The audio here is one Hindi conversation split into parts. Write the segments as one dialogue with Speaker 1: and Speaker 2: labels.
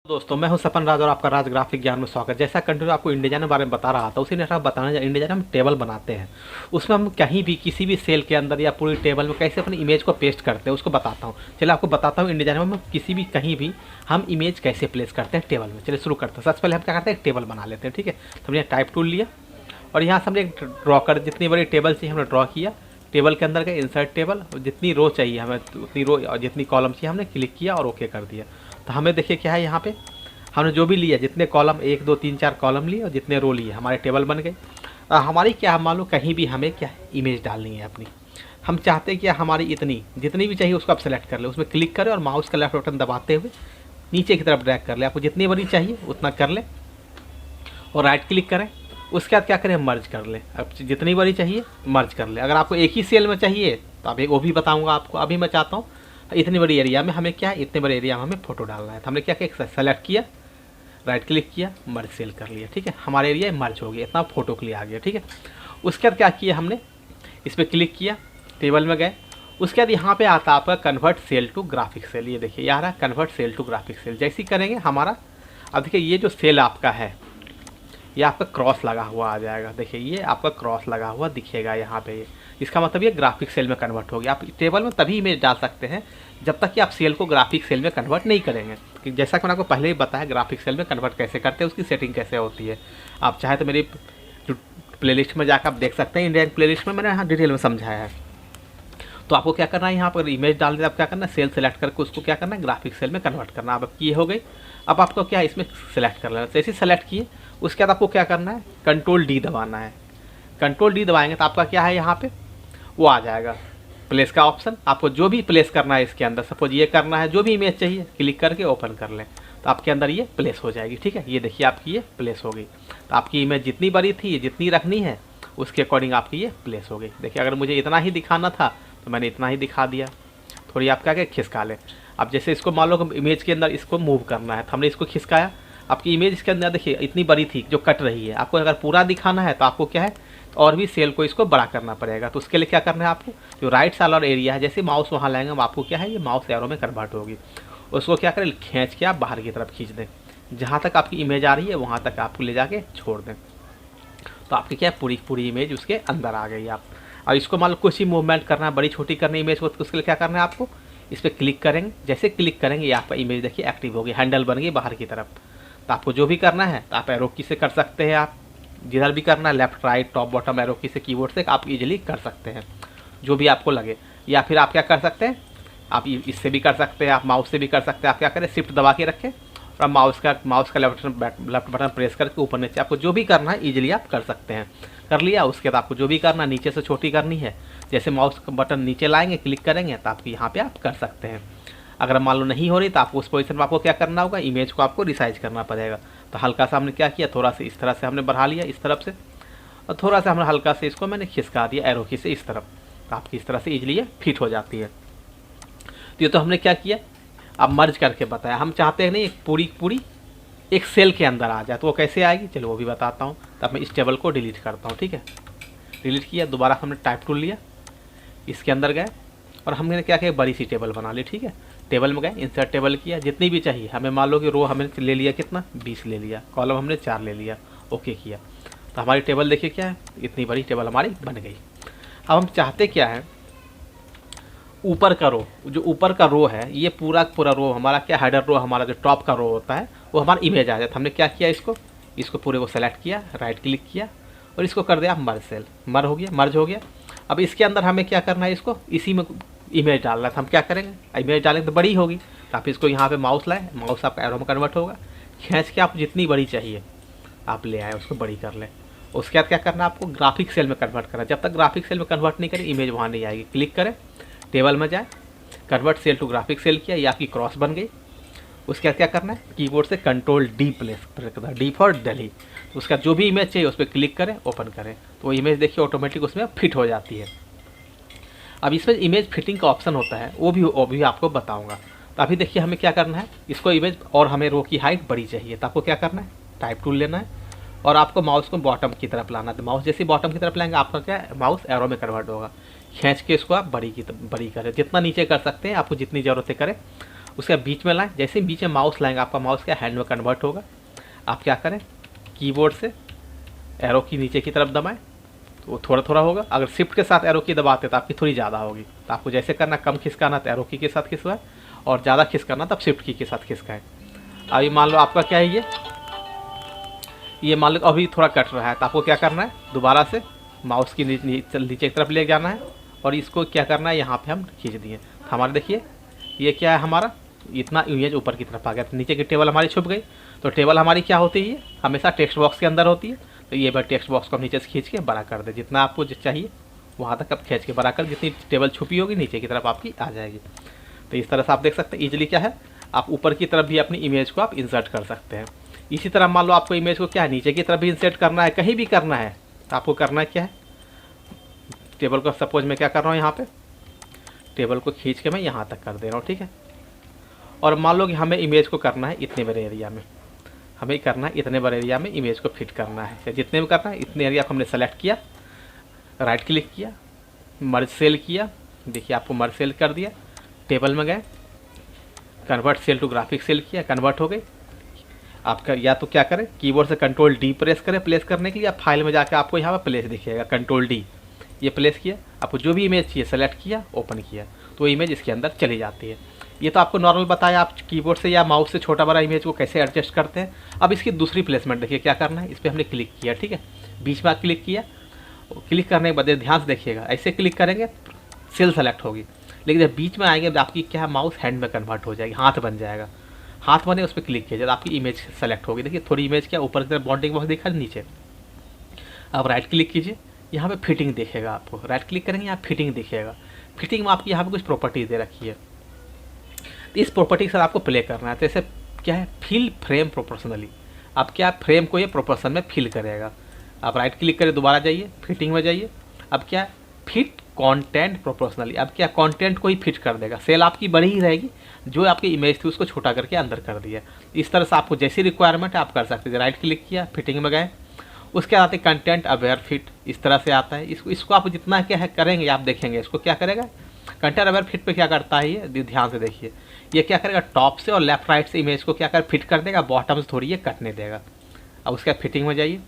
Speaker 1: दोस्तों मैं हूं सपन राज और आपका राज ग्राफिक ज्ञान में स्वागत। जैसा कंटिन्यू आपको इंडिजाइन के बारे में बता रहा था, उसी ने बताना इंडिजाइन हम टेबल बनाते हैं। उसमें हम कहीं भी किसी भी सेल के अंदर या पूरी टेबल में कैसे अपनी इमेज को पेस्ट करते हैं उसको बताता हूँ। चलिए आपको बताता हूँ इंडिजाइन में किसी भी कहीं भी हम इमेज कैसे प्लेस करते हैं टेबल में। चलिए शुरू करते हैं। सबसे पहले हम क्या करते हैं, एक टेबल बना लेते हैं। ठीक है, तो हमने टाइप टूल लिया और यहाँ से हमने एक ड्रॉ कर, जितनी बड़ी टेबल चाहिए हमने ड्रॉ किया। टेबल के अंदर गए, इंसर्ट टेबल, जितनी रो चाहिए हमें उतनी रो और जितनी कॉलम चाहिए हमने क्लिक किया और ओके कर दिया। तो हमें देखिए क्या है, यहाँ पे हमने जो भी लिया, जितने कॉलम 1 2 3 4 कॉलम लिए और जितने रो लिए, हमारे टेबल बन गए। हमारी क्या, मान लो कहीं भी हमें क्या इमेज डालनी है अपनी, हम चाहते हैं कि हमारी इतनी जितनी भी चाहिए उसको आप सेलेक्ट कर ले, उसमें क्लिक करें और माउस का लेफ्ट बटन दबाते हुए नीचे की तरफ ड्रैग कर ले। आपको जितनी बड़ी चाहिए उतना कर ले और राइट क्लिक करें। उसके बाद क्या करें, मर्ज कर ले। अब जितनी बड़ी चाहिए मर्ज कर ले। अगर आपको एक ही सेल में चाहिए तो अब एक वो भी बताऊँगा आपको। अभी मैं चाहता हूँ इतनी बड़ी एरिया में हमें क्या है, इतने बड़े एरिया में हमें फोटो डालना है। तो हमने क्या किया, सेलेक्ट किया, राइट क्लिक किया, मर्ज सेल कर लिया। ठीक है, हमारे एरिया मर्ज हो गया, इतना फोटो के लिए आ गया। ठीक है, उसके बाद क्या किया हमने, इस पर क्लिक किया, टेबल में गए। उसके बाद यहाँ पे आता है आपका convert cell to graphic cell. ये देखिए यहाँ रहा convert cell to graphic cell. जैसे ही करेंगे हमारा, अब देखिए ये जो सेल आपका है ये आपका क्रॉस लगा हुआ आ जाएगा। देखिए ये आपका क्रॉस लगा हुआ दिखेगा यहाँ पे। ये इसका मतलब ये ग्राफिक सेल में कन्वर्ट हो गया। आप टेबल में तभी इमेज डाल सकते हैं जब तक कि आप सेल को ग्राफिक सेल में कन्वर्ट नहीं करेंगे। कि जैसा कि मैंने आपको पहले ही बताया ग्राफिक सेल में कन्वर्ट कैसे करते हैं, उसकी सेटिंग कैसे होती है। आप चाहे तो मेरी प्लेलिस्ट में जाकर आप देख सकते हैं। इंडियन प्लेलिस्ट में मैंने यहाँ डिटेल में समझाया है। तो आपको क्या करना है, यहाँ पर इमेज डाल दे, आप क्या करना है, सेल सेलेक्ट करके उसको क्या करना है, ग्राफिक सेल में कन्वर्ट करना। अब ये हो गई। अब आपको क्या है, इसमें सेलेक्ट कर लेना। जैसे सेलेक्ट किए उसके बाद आपको क्या करना है, कंट्रोल डी दबाना है। कंट्रोल डी दबाएंगे तो आपका क्या है, यहाँ पे वो आ जाएगा प्लेस का ऑप्शन। आपको जो भी प्लेस करना है इसके अंदर, सपोज ये करना है, जो भी इमेज चाहिए क्लिक करके ओपन कर लें तो आपके अंदर ये प्लेस हो जाएगी। ठीक है, ये देखिए आपकी ये प्लेस हो गई। तो आपकी इमेज जितनी बड़ी थी, जितनी रखनी है उसके अकॉर्डिंग आपकी ये प्लेस हो गई। देखिए अगर मुझे इतना ही दिखाना था तो मैंने इतना ही दिखा दिया। थोड़ी आप क्या खिसका लें। अब जैसे इसको मान लो इमेज के अंदर इसको मूव करना है तो हमने इसको खिसकाया। आपकी इमेज इसके अंदर देखिए इतनी बड़ी थी जो कट रही है। आपको अगर पूरा दिखाना है तो आपको क्या है, और भी सेल को इसको बड़ा करना पड़ेगा। तो उसके लिए क्या करना है, आपको जो राइट साइड और एरिया है, जैसे माउस वहाँ लाएंगे आपको क्या है, ये माउस एरो में कन्वर्ट होगी। उसको क्या करें, खींच के आप बाहर की तरफ खींच दें। जहाँ तक आपकी इमेज आ रही है वहाँ तक आपको ले जाके छोड़ दें। तो आपकी क्या पूरी इमेज उसके अंदर आ गई। आप और इसको मान लो कुछ ही मूवमेंट करना है, बड़ी छोटी करनी इमेज को, तो उसके लिए क्या करना है, आपको इस पर क्लिक करेंगे। जैसे क्लिक करेंगे यहाँ पर इमेज देखिए एक्टिव होगी, हैंडल बन गई बाहर की तरफ। तो आपको जो भी करना है तो आप एरो की से कर सकते हैं। आप जिधर भी करना है, left right top bottom arrow की से कीबोर्ड से आप इजीली कर सकते हैं, जो भी आपको लगे। या फिर आप क्या कर सकते हैं, आप इससे भी कर सकते हैं, आप माउस से भी कर सकते हैं। आप क्या करें, शिफ्ट दबा के रखें और माउस का लेफ्ट बटन प्रेस करके ऊपर नीचे आपको जो भी करना है ईजिली आप कर सकते हैं। कर लिया, उसके बाद आपको जो भी करना है, नीचे से छोटी करनी है, जैसे माउस का बटन नीचे लाएंगे क्लिक करेंगे तो आपको यहाँ पे आप कर सकते हैं। अगर मान लो नहीं हो रही तो आपको उस पोजीशन में आपको क्या करना होगा, इमेज को आपको रिसाइज करना पड़ेगा। तो हल्का सा हमने क्या किया, थोड़ा सा इस तरह से हमने बढ़ा लिया इस तरफ से, और थोड़ा सा हमने हल्का से इसको मैंने खिसका दिया एरो की से इस तरफ। तो आपकी इस तरह से ईजिली ये फिट हो जाती है। तो ये तो हमने क्या किया, अब मर्ज करके बताया। हम चाहते हैं नहीं एक पूरी एक सेल के अंदर आ जाए, तो वो कैसे आएगी चलो वो भी बताता हूँ। तब मैं इस टेबल को डिलीट करता हूँ। ठीक है, डिलीट किया, दोबारा हमने टाइप टूल लिया, इसके अंदर गए और हमने क्या किया, बड़ी सी टेबल बना ली। ठीक है, टेबल में गए, इंसर्ट टेबल किया, जितनी भी चाहिए हमें, मान लो कि रो हमने ले लिया कितना, 20 ले लिया, कॉलम हमने 4 ले लिया, ओके किया। तो हमारी टेबल देखिए क्या है, इतनी बड़ी टेबल हमारी बन गई। अब हम चाहते क्या है, ऊपर का रो, जो ऊपर का रो है ये पूरा रो हमारा क्या, हेडर रो हमारा जो टॉप का रो होता है वो हमारा इमेज आ जाता है। हमने क्या किया, इसको पूरे को सेलेक्ट किया, राइट क्लिक किया और इसको कर दिया मर्ज सेल, मर्ज हो गया। अब इसके अंदर हमें क्या करना है, इसको इसी में इमेज डालना है। तो हम क्या करेंगे, इमेज डालेंगे तो बड़ी होगी, तो आप इसको यहाँ पे माउस लाए, माउस आपका एरो में कन्वर्ट होगा, खींच के आप जितनी बड़ी चाहिए आप ले आए, उसको बड़ी कर लें। उसके बाद क्या करना है, आपको ग्राफिक सेल में कन्वर्ट करना है। जब तक ग्राफिक सेल में कन्वर्ट नहीं करें इमेज वहाँ नहीं आएगी। क्लिक करें, टेबल में जाए, convert cell to graphic cell किया, ये आपकी क्रॉस बन गई। उसके बाद क्या करना है, कीबोर्ड से कंट्रोल डी प्रेस करना, डी फॉर डिलीट। तो उसका जो भी इमेज चाहिए उस पर क्लिक करें, ओपन करें, तो वो इमेज देखिए ऑटोमेटिक उसमें फिट हो जाती है। अब इसमें इमेज फिटिंग का ऑप्शन होता है, वो भी आपको बताऊंगा। तो अभी देखिए हमें क्या करना है, इसको इमेज और हमें रो की हाइट बड़ी चाहिए, तो आपको क्या करना है, टाइप टूल लेना है और आपको माउस को बॉटम की तरफ लाना है। तो माउस जैसे बॉटम की तरफ लाएंगे आपका क्या है, माउस एरो में कन्वर्ट होगा। खींच के इसको आप बड़ी करें, जितना नीचे कर सकते हैं, आपको जितनी ज़रूरत है करें। उसके बीच में लाएं, जैसे ही बीच में माउस लाएंगे आपका माउस क्या हैंड में कन्वर्ट होगा। आप क्या करें, कीबोर्ड से एरो की नीचे की तरफ दबाएं तो वो थोड़ा थोड़ा होगा। अगर शिफ्ट के साथ एरो की दबाते तो आपकी थोड़ी ज़्यादा होगी। तो आपको जैसे करना, कम खिसकाना तो एरो की के साथ खिसकाएं और ज़्यादा खिसकाना तब शिफ्ट की के साथ खिसकाएं। अभी मान लो आपका क्या है, ये मान लो अभी थोड़ा कट रहा है, तो आपको क्या करना है, दोबारा से माउस की नीचे की तरफ ले जाना है और इसको क्या करना है, यहाँ पे हम खींच दिए। तो हमारे देखिए ये क्या है, हमारा इतना इमेज ऊपर की तरफ आ गया, तो नीचे की टेबल हमारी छुप गई। तो टेबल हमारी क्या होती है, हमेशा टेक्स्ट बॉक्स के अंदर होती है। तो ये बार टेक्स्ट बॉक्स को हम नीचे से खींच के बड़ा कर दे, जितना आपको चाहिए वहाँ तक आप खींच के बड़ा कर, जितनी टेबल छुपी होगी नीचे की तरफ आपकी आ जाएगी। तो इस तरह से आप देख सकते हैं ईजिली क्या है, आप ऊपर की तरफ भी अपनी इमेज को आप इंसर्ट कर सकते हैं। इसी तरह मान लो आपको इमेज को क्या है, नीचे की तरफ भी इंसर्ट करना है, कहीं भी करना है, तो आपको करना क्या है, टेबल को सपोज मैं क्या कर रहा हूँ, यहाँ पे टेबल को खींच के मैं यहाँ तक कर दे रहा हूँ, ठीक है। और मान लो कि हमें इमेज को करना है इतने बड़े एरिया में, हमें करना है इतने बड़े एरिया में इमेज को फिट करना है, या जितने में करना है इतने एरिया को हमने सेलेक्ट किया, राइट क्लिक किया, मर्ज सेल किया, देखिए आपको मर्ज सेल कर दिया, टेबल में गए, convert cell to graphic cell किया, कन्वर्ट हो गई। आपका या तो क्या करें, कीबोर्ड से कंट्रोल डी प्रेस करें प्लेस करने के लिए, फाइल में जाकर आपको यहाँ पर प्लेस दिखेगा, कंट्रोल डी, ये प्लेस किया, आपको जो भी इमेज चाहिए सेलेक्ट किया, ओपन किया, तो इमेज इसके अंदर चली जाती है। ये तो आपको नॉर्मल बताया आप कीबोर्ड से या माउस से छोटा बड़ा इमेज को कैसे एडजस्ट करते हैं। अब इसकी दूसरी प्लेसमेंट देखिए क्या करना है, इस पर हमने क्लिक किया, ठीक है, बीच में क्लिक किया, क्लिक करने के बाद ध्यान से देखिएगा, ऐसे क्लिक करेंगे सेल सेलेक्ट होगी, लेकिन जब बीच में आएंगे आपकी क्या है, माउस हैंड में कन्वर्ट हो जाएगी, हाथ बन जाएगा, हाथ बने उस पर क्लिक किया जब आपकी इमेज सेलेक्ट होगी। देखिए थोड़ी इमेज क्या ऊपर की तरफ बाउंडिंग बॉक्स दिखा नीचे, अब राइट क्लिक कीजिए, यहाँ पे फिटिंग दिखेगा, आपको राइट क्लिक करेंगे यहाँ फिटिंग दिखेगा। फिटिंग में आपकी यहाँ पे कुछ प्रॉपर्टी दे रखी है, तो इस प्रॉपर्टी के साथ आपको प्ले करना है। तो जैसे क्या है, फिल फ्रेम प्रोपोर्शनली, अब क्या फ्रेम को ये प्रोपोर्शन में फिल करेगा। आप राइट क्लिक करें, दोबारा जाइए फिटिंग में जाइए, अब क्या फिट कंटेंट प्रोपोर्शनली, अब क्या कंटेंट को ही फिट कर देगा, सेल आपकी बड़ी ही रहेगी, जो आपकी इमेज थी उसको छोटा करके अंदर कर दिया। इस तरह से आपको जैसी रिक्वायरमेंट है आप कर सकते हैं। राइट क्लिक किया, फिटिंग में गए, उसके आते कंटेंट अवेयर फिट, इस तरह से आता है। इसको आप जितना क्या है करेंगे आप देखेंगे इसको क्या करेगा, कंटेंट अवेयर फिट पे क्या करता है, ये ध्यान से देखिए, ये क्या करेगा, टॉप से और लेफ्ट राइट से इमेज को क्या कर फिट कर देगा, बॉटम से थोड़ी ये कटने देगा। अब उसके बाद फिटिंग में जाइए,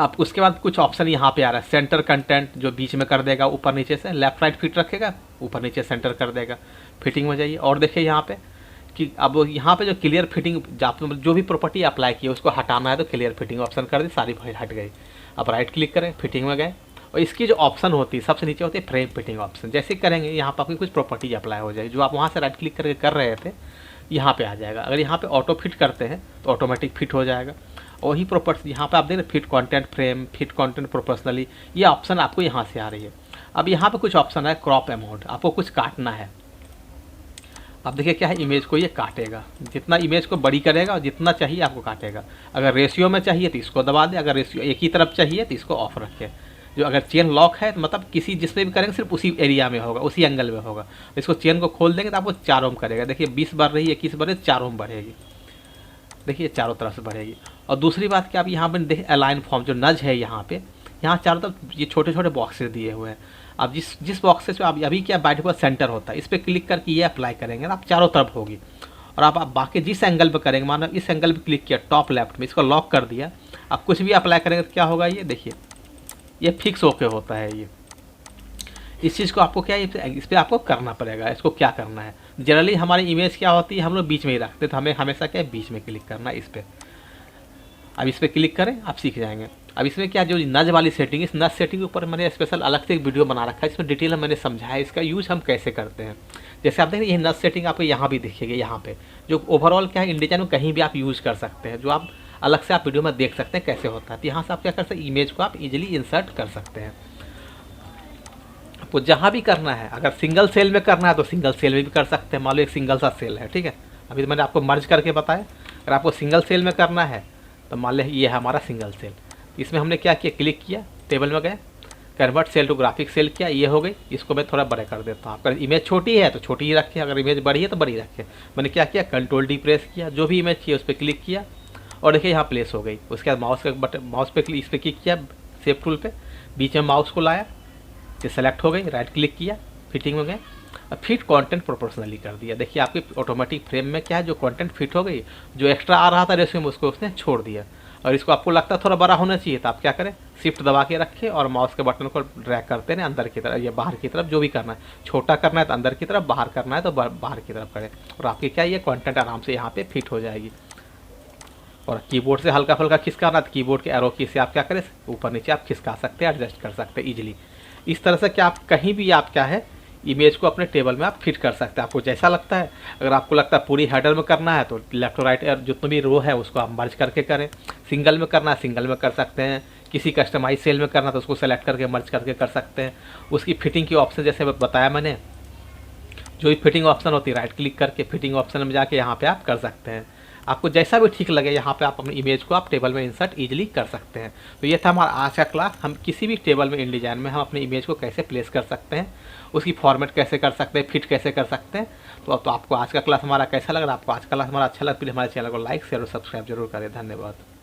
Speaker 1: आप उसके बाद कुछ ऑप्शन यहाँ पे आ रहा है, सेंटर कंटेंट जो बीच में कर देगा, ऊपर नीचे से लेफ्ट राइट फिट रखेगा, ऊपर नीचे सेंटर कर देगा। फिटिंग में जाइए और देखिए यहाँ पे कि अब यहाँ पे जो क्लियर फिटिंग, जो भी प्रॉपर्टी अप्लाई की है उसको हटाना है तो क्लियर फिटिंग ऑप्शन कर दी, सारी हट गई। अब राइट क्लिक करें, फिटिंग में गए, और इसकी जो ऑप्शन होती है सबसे नीचे होती है फ्रेम फिटिंग ऑप्शन। जैसे करेंगे यहाँ पर आपकी कुछ प्रॉपर्टी अप्लाई हो जाएगी, जो आप वहाँ से राइट क्लिक करके कर रहे थे यहाँ पे आ जाएगा। अगर यहाँ पे ऑटो फिट करते हैं तो ऑटोमेटिक फिट हो जाएगा। वही प्रॉपर्टी यहाँ पे आप देख रहे fit content frame, fit content proportionally, ये ऑप्शन आपको यहाँ से आ रही है। अब यहाँ पे कुछ ऑप्शन है क्रॉप अमाउंट, आपको कुछ काटना है। अब देखिए क्या है, इमेज को ये काटेगा, जितना इमेज को बड़ी करेगा और जितना चाहिए आपको काटेगा। अगर रेशियो में चाहिए तो इसको दबा दे, अगर रेशियो एक ही तरफ चाहिए तो इसको ऑफ रखे। जो अगर चेन लॉक है तो मतलब किसी जिसमें भी करेंगे सिर्फ उसी एरिया में होगा, उसी एंगल में होगा। इसको चेन को खोल देंगे तो आपको 4 ओम करेगा। देखिए 20 बढ़ रही है, 21 बढ़ रही है, 4 ओम बढ़ेगी, देखिए चारों तरफ से बढ़ेगी। और दूसरी बात कि आप यहाँ पर देखिए अलाइन फॉर्म जो नज है यहाँ पे, यहाँ चारों तरफ ये छोटे छोटे बॉक्सेस दिए हुए हैं। आप जिस बॉक्सेस पे आप अभी क्या बाइट पर सेंटर होता है, इस पर क्लिक करके ये अप्लाई करेंगे ना, आप चारों तरफ होगी। और आप बाकी जिस एंगल पे करेंगे, मानो इस एंगल पे क्लिक किया टॉप लेफ्ट में, इसको लॉक कर दिया, आप कुछ भी अप्लाई करेंगे तो क्या होगा, ये देखिए ये फिक्स होके होता है। ये इस चीज़ को आपको क्या इस पर आपको करना पड़ेगा। इसको क्या करना है, जनरली हमारी इमेज क्या होती है, हम लोग बीच में ही रखते, तो हमें हमेशा क्या है बीच में क्लिक करना है इस पर। अब इस पर क्लिक करें, आप सीख जाएंगे। अब इसमें क्या जो नज वाली सेटिंग, इस नज सेटिंग के ऊपर मैंने स्पेशल अलग से एक वीडियो बना रखा है, इसमें डिटेल में मैंने समझाया इसका यूज़ हम कैसे करते हैं। जैसे आप देखें ये नज सेटिंग आपको यहाँ भी दिखेगी, यहाँ पे जो ओवरऑल क्या है इंडिजन में कहीं भी आप यूज़ कर सकते हैं, जो आप अलग से आप वीडियो में देख सकते हैं कैसे होता है। तो यहाँ से आप क्या कर सकते हैं, इमेज को आप इजीली इंसर्ट कर सकते हैं। आपको जहाँ भी करना है, अगर सिंगल सेल में करना है तो सिंगल सेल में भी कर सकते हैं। मान लो एक सिंगल सा सेल है, ठीक है, अभी तो मैंने आपको मर्ज करके बताया। अगर आपको सिंगल सेल में करना है तो मान लें ये है हमारा सिंगल सेल, इसमें हमने क्या किया, क्लिक किया, टेबल में गए, convert cell to graphic cell किया, ये हो गई। इसको मैं थोड़ा बड़ा कर देता हूँ। अगर इमेज छोटी है तो छोटी ही रखें, अगर इमेज बड़ी है तो बड़ी रखें। मैंने क्या किया, कंट्रोल डी प्रेस किया, जो भी इमेज चाहिए उस पर क्लिक किया और देखिए यहाँ प्लेस हो गई। उसके बाद माउस का बटन, माउस पे इस पर क्लिक किया, सेव टूल पे बीच में माउस को लाया, ये सेलेक्ट हो गई, राइट क्लिक किया, फिटिंग में गए, फिट कंटेंट प्रोपोर्शनली कर दिया। देखिए आपकी ऑटोमेटिक फ्रेम में क्या है, जो कंटेंट फिट हो गई, जो एक्स्ट्रा आ रहा था रेशियो में उसको उसने छोड़ दिया। और इसको आपको लगता है थोड़ा बड़ा होना चाहिए, तो आप क्या करें, शिफ्ट दबा के रखें और माउस के बटन को ड्रैग करते रहें अंदर की तरफ या बाहर की तरफ, जो भी करना है। छोटा करना है तो अंदर की तरफ, बाहर करना है तो बाहर की तरफ करें, और आपकी क्या ये कंटेंट आराम से यहाँ पे फिट हो जाएगी। और कीबोर्ड से हल्का फुल्का खिसकाना तो कीबोर्ड के एरो की से आप क्या करें, ऊपर नीचे आप खिसका सकते हैं, एडजस्ट कर सकते हैं इजीली। इस तरह से क्या आप कहीं भी आप क्या है इमेज को अपने टेबल में आप फिट कर सकते हैं, आपको जैसा लगता है। अगर आपको लगता है पूरी हेडर में करना है तो लेफ्ट और राइट जितने भी रो है उसको आप मर्ज करके करें। सिंगल में करना है सिंगल में कर सकते हैं। किसी कस्टमाइज सेल में करना है तो उसको सेलेक्ट करके मर्ज करके कर सकते हैं। उसकी फिटिंग की ऑप्शन जैसे बताया मैंने, जो भी फिटिंग ऑप्शन होती है राइट क्लिक करके फिटिंग ऑप्शन में जाके यहाँ पे आप कर सकते हैं। आपको जैसा भी ठीक लगे यहाँ पे आप अपनी इमेज को आप टेबल में इंसर्ट इजीली कर सकते हैं। तो ये था हमारा आज का क्लास। हम किसी भी टेबल में InDesign में हम अपनी इमेज को कैसे प्लेस कर सकते हैं, उसकी फॉर्मेट कैसे कर सकते हैं, फिट कैसे कर सकते हैं। तो आपको आज का क्लास हमारा कैसा लगा? आपको आज का क्लास हमारा अच्छा लगा, प्लीज़ हमारे चैनल को लाइक शेयर और सब्सक्राइब जरूर करें। धन्यवाद।